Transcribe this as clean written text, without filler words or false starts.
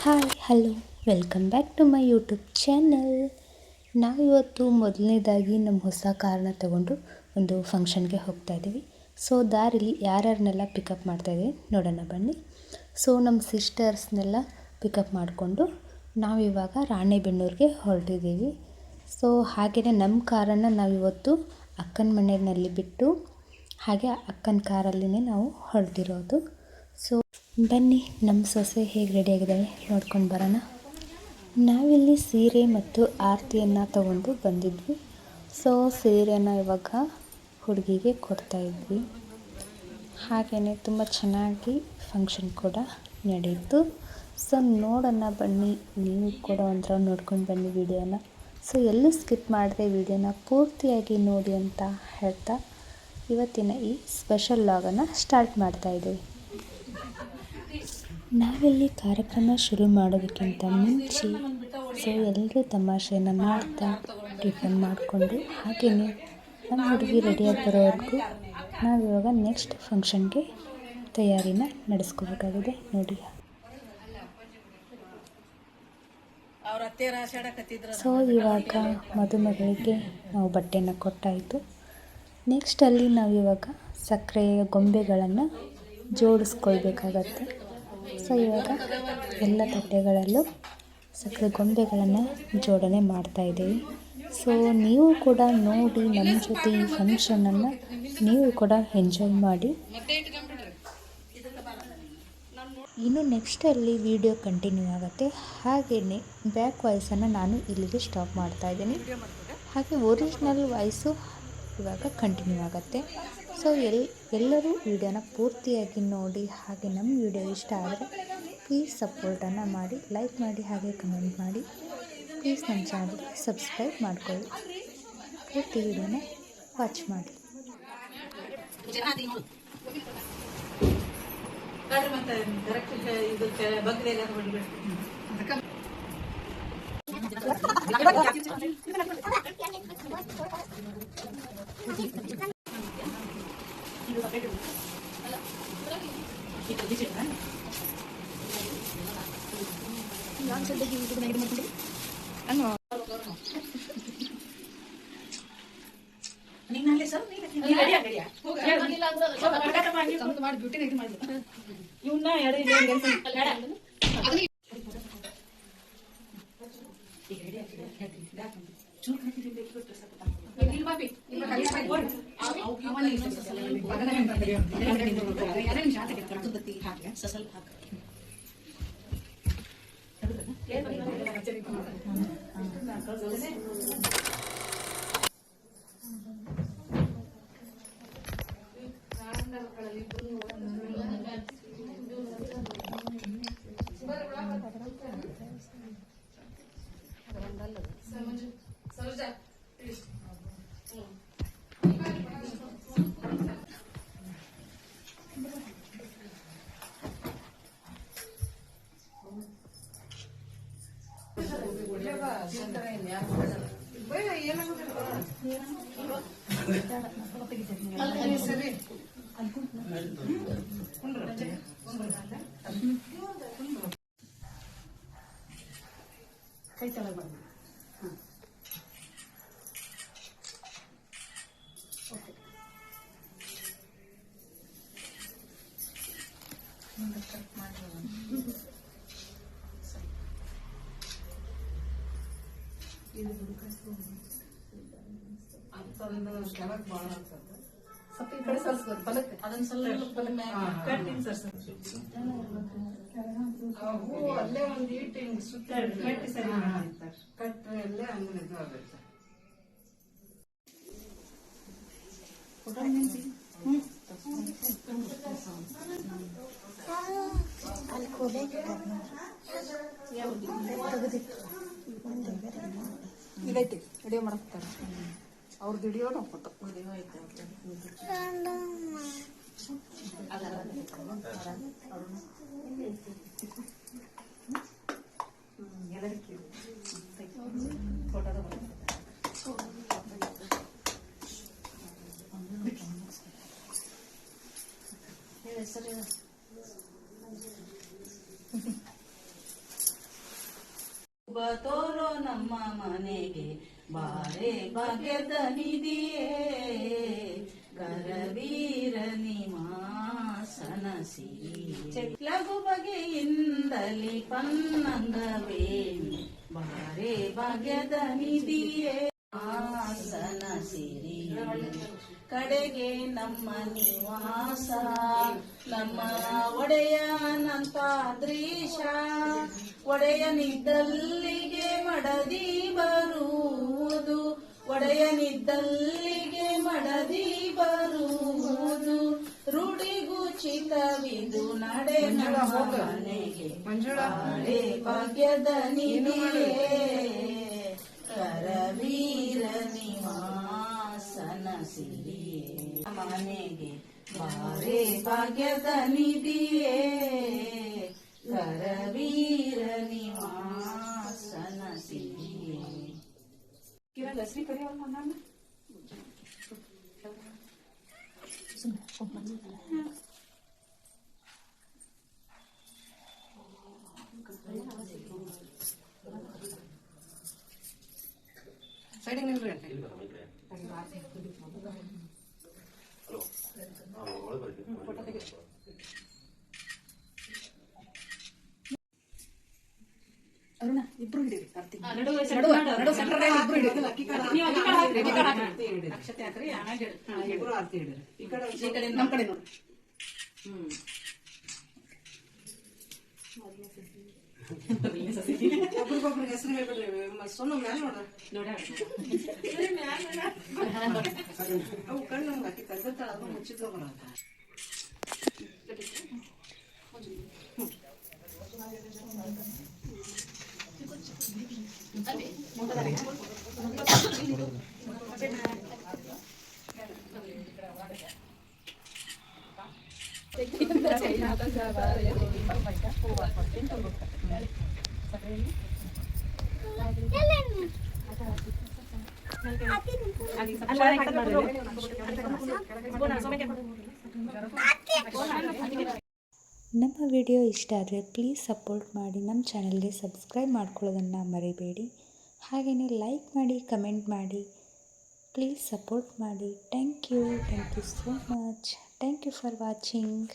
Hi hello welcome back to my YouTube channel. ನಾವಿವತ್ತು ಮೊದಲನೇದಾಗಿ ನಮ್ಮ ಹೊಸ ಕಾರನ್ನ ತಗೊಂಡು ಒಂದು ಫಂಕ್ಷನ್ಗೆ ಹೋಗ್ತಾ ಇದ್ದೀವಿ. ಸೊ ದಾರಿಲಿ ಯಾರ್ಯಾರನ್ನೆಲ್ಲ ಪಿಕಪ್ ಮಾಡ್ತಾಯಿದ್ದೀವಿ ನೋಡೋಣ ಬನ್ನಿ. ಸೊ ನಮ್ಮ ಸಿಸ್ಟರ್ಸ್ನೆಲ್ಲ ಪಿಕಪ್ ಮಾಡಿಕೊಂಡು ನಾವಿವಾಗ ರಾಣೆಬೆನ್ನೂರಿಗೆ ಹೊರಟಿದ್ದೀವಿ. ಸೊ ಹಾಗೆಯೇ ನಮ್ಮ ಕಾರನ್ನು ನಾವಿವತ್ತು ಅಕ್ಕನ ಮನೆಯಲ್ಲಿ ಬಿಟ್ಟು ಹಾಗೆ ಅಕ್ಕನ ಕಾರಲ್ಲಿನೇ ನಾವು ಹೊರಟಿರೋದು. ಸೊ ಬನ್ನಿ ನಮ್ಮ ಸೊಸೆ ಹೇಗೆ ರೆಡಿಯಾಗಿದ್ದಾಳೆ ನೋಡ್ಕೊಂಡು ಬರೋಣ. ನಾವಿಲ್ಲಿ ಸೀರೆ ಮತ್ತು ಆರತಿಯನ್ನು ತಗೊಂಡು ಬಂದಿದ್ವಿ. ಸೊ ಸೀರೆನ ಇವಾಗ ಹುಡುಗಿಗೆ ಕೊಡ್ತಾಯಿದ್ವಿ. ಹಾಗೆಯೇ ತುಂಬ ಚೆನ್ನಾಗಿ ಫಂಕ್ಷನ್ ಕೂಡ ನಡೆಯಿತು. ಸೊ ನೋಡೋಣ ಬನ್ನಿ, ನೀವು ಕೂಡ ಒಂಥರ ನೋಡ್ಕೊಂಡು ಬನ್ನಿ ವಿಡಿಯೋನ. ಸೊ ಎಲ್ಲೂ ಸ್ಕಿಪ್ ಮಾಡದೆ ವಿಡಿಯೋನ ಪೂರ್ತಿಯಾಗಿ ನೋಡಿ ಅಂತ ಹೇಳ್ತಾ ಇವತ್ತಿನ ಈ ಸ್ಪೆಷಲ್ ವ್ಲಾಗನ್ನು ಸ್ಟಾರ್ಟ್ ಮಾಡ್ತಾಯಿದ್ದೀವಿ. ನಾವಿಲ್ಲಿ ಕಾರ್ಯಕ್ರಮ ಶುರು ಮಾಡೋದಕ್ಕಿಂತ ಮುಂಚೆ ಸೊ ಎಲ್ಲರೂ ತಮಾಷೆಯನ್ನು ಮಾಡ್ತಾ ಟಿಫನ್ ಮಾಡಿಕೊಂಡು ಹಾಗೆಯೇ ನಮ್ಮ ಹುಡುಗಿ ರೆಡಿಯಾಗಿ ಬರೋವರೆಗೂ ನಾವಿವಾಗ ನೆಕ್ಸ್ಟ್ ಫಂಕ್ಷನ್ಗೆ ತಯಾರಿನ ನಡೆಸ್ಕೋಬೇಕಾಗಿದೆ ನೋಡಿ. ಸೊ ಇವಾಗ ಮದುಮಗಳಿಗೆ ನಾವು ಬಟ್ಟೆನ ಕೊಟ್ಟಾಯಿತು. ನೆಕ್ಸ್ಟಲ್ಲಿ ನಾವಿವಾಗ ಸಕ್ಕರೆಯ ಗೊಂಬೆಗಳನ್ನು ಜೋಡಿಸ್ಕೊಳ್ಬೇಕಾಗತ್ತೆ. ಸೊ ಇವಾಗ ಎಲ್ಲ ತಟ್ಟೆಗಳಲ್ಲೂ ಸಕ್ಕರೆ ಗೊಂಬೆಗಳನ್ನು ಜೋಡಣೆ ಮಾಡ್ತಾಯಿದ್ದೀವಿ. ಸೊ ನೀವು ಕೂಡ ನೋಡಿ ನಮ್ಮ ಜೊತೆ ಈ ಫಂಕ್ಷನನ್ನು ನೀವು ಕೂಡ ಎಂಜಾಯ್ ಮಾಡಿ. ಇನ್ನು ನೆಕ್ಸ್ಟಲ್ಲಿ ವಿಡಿಯೋ ಕಂಟಿನ್ಯೂ ಆಗುತ್ತೆ. ಹಾಗೆಯೇ ಬ್ಯಾಕ್ ವಾಯ್ಸನ್ನು ನಾನು ಇಲ್ಲಿಗೆ ಸ್ಟಾಪ್ ಮಾಡ್ತಾಯಿದ್ದೀನಿ. ಹಾಗೆ ಒರಿಜಿನಲ್ ವಾಯ್ಸು ಇವಾಗ ಕಂಟಿನ್ಯೂ ಆಗುತ್ತೆ. ಸೊ ಎಲ್ಲರೂ ವಿಡಿಯೋನ ಪೂರ್ತಿಯಾಗಿ ನೋಡಿ. ಹಾಗೆ ನಮ್ಮ ವಿಡಿಯೋ ಇಷ್ಟ ಆದರೆ ಪ್ಲೀಸ್ ಸಪೋರ್ಟನ್ನು ಮಾಡಿ, ಲೈಕ್ ಮಾಡಿ, ಹಾಗೆ ಕಮೆಂಟ್ ಮಾಡಿ. ಪ್ಲೀಸ್ ನನ್ನ ಚಾನಲ್ಗೆ ಸಬ್ಸ್ಕ್ರೈಬ್ ಮಾಡ್ಕೊಳ್ಳಿ. ಪೂರ್ತಿ ವಿಡಿಯೋನ ವಾಚ್ ಮಾಡಿ. ಕೈ ತಲೆ ಬಂದು ಓಕೆ ಕಟ್ ಮಾಡಿ ಇದು ಕೆಳಗೆ ಭಾಳ ಅನ್ಸುತ್ತೆ. ಸ್ವಲ್ಪ ಈ ಕಡೆ ಸರ್ಸ್ಬೇಕು ಬಲಕ್ಕೆ, ಅದನ್ನ ಸ್ವಲ್ಪ ಕಟ್ಟಿಂಗ್ ಸರ್ಸ್ಬೇಕು. ಅಲ್ಲೇ ಒಂದು ಈಟಿಂಗ್ ಸುತ್ತ ಕಟ್ಟಿ ಸರಿ ಕಟ್ಟರೆ ಅಲ್ಲೇ ಹಂಗೆ ಇದು ಆಗುತ್ತೆ. ಇದೈತಿ ವಿಡಿಯೋ ಮಾಡ್ತಾರೆ ಅವ್ರದ್ದು ವಿಡಿಯೋ ನೋಡ್ಕೊತ ವಿಡಿಯೋ ಐತೆ ಫೋಟೋದ ತೋರೋ ನಮ್ಮ ಮನೆಗೆ ಬಾರೆ ಭಾಗ್ಯದ ನಿಧಿಯೇ ಕರವೀರ ನಿವಾಸನ ಸಿರಿ ಲಘು ಬಗೆಯಿಂದಲಿ ಪನ್ನಂಗವೇಣಿ ಬಾರೆ ಭಾಗ್ಯದ ನಿಧಿಯೇ ಆಸನ ಸಿರಿ ಕಡೆಗೆ ನಮ್ಮ ನಿವಾಸ ನಮ್ಮ ಒಡೆಯ ಅನಂತಾದ್ರೀಶ ಒಡೆಯನಿದ್ದಲ್ಲಿಗೆ ಮಡದಿ ಬರುವುದು ಒಡೆಯನಿದ್ದಲ್ಲಿಗೆ ಮಡದಿ ಬರುವುದು ರೂಢಿಗುಚಿತವಿದು ನಡೆ ಮನೆಗೆ ಬಾಳೆ ಭಾಗ್ಯದ ನಿಧಿಯೇ ಕರವೀರ ನಿವಾಸನ ಸಿರಿಯೇ ಮನೆಗೆ ಬಾರೆ ಭಾಗ್ಯದ ನಿಧಿಯೇ ಕರವೀರ ನಿವಾಸನ ಸಿರಿಯೇ ದಸರಿ ಕರೆಯಲ್ಲ ನಾನು ಸೈಡಿಗೆ ನಿಲ್ರಿ ಅರುಣ ಇಬ್ರು ಹಿಡಿರಿ ಅಕ್ಷತೆ ಹಾಕ್ರಿ ಇಬ್ರು ಆರ್ತಿ ಹಿಡಿರಿ ಈ ಕಡೆ ನಮ್ಮ ಕಡೆ ನೋಡಿ ಒಬ್ರಿಗೊಬ್ರಿಗೆ ಹೆಸರು ಹೇಳ್ಬಿಡ್ರಿ ಸೊನ್ನ ಮ್ಯಾಲ ನೋಡ ಅವು ಕಣ್ಣು ನಮ್ಗೆ ಅಕ್ಕಿ ತೆಗ್ದಿರ್ತಾಳ ಅದು ಮುಚ್ಚಿದ್ರು ಬರತ್ತ ನಮ್ಮ ವಿಡಿಯೋ ಇಷ್ಟ ಆದರೆ ಪ್ಲೀಸ್ ಸಪೋರ್ಟ್ ಮಾಡಿ, ನಮ್ಮ ಚಾನಲ್ಗೆ ಸಬ್ಸ್ಕ್ರೈಬ್ ಮಾಡ್ಕೊಳ್ಳೋದನ್ನು ಮರಿಬೇಡಿ. ಹಾಗೆಯೇ ಲೈಕ್ ಮಾಡಿ, ಕಮೆಂಟ್ ಮಾಡಿ, ಪ್ಲೀಸ್ ಸಪೋರ್ಟ್ ಮಾಡಿ. Thank you so much. Thank you for watching.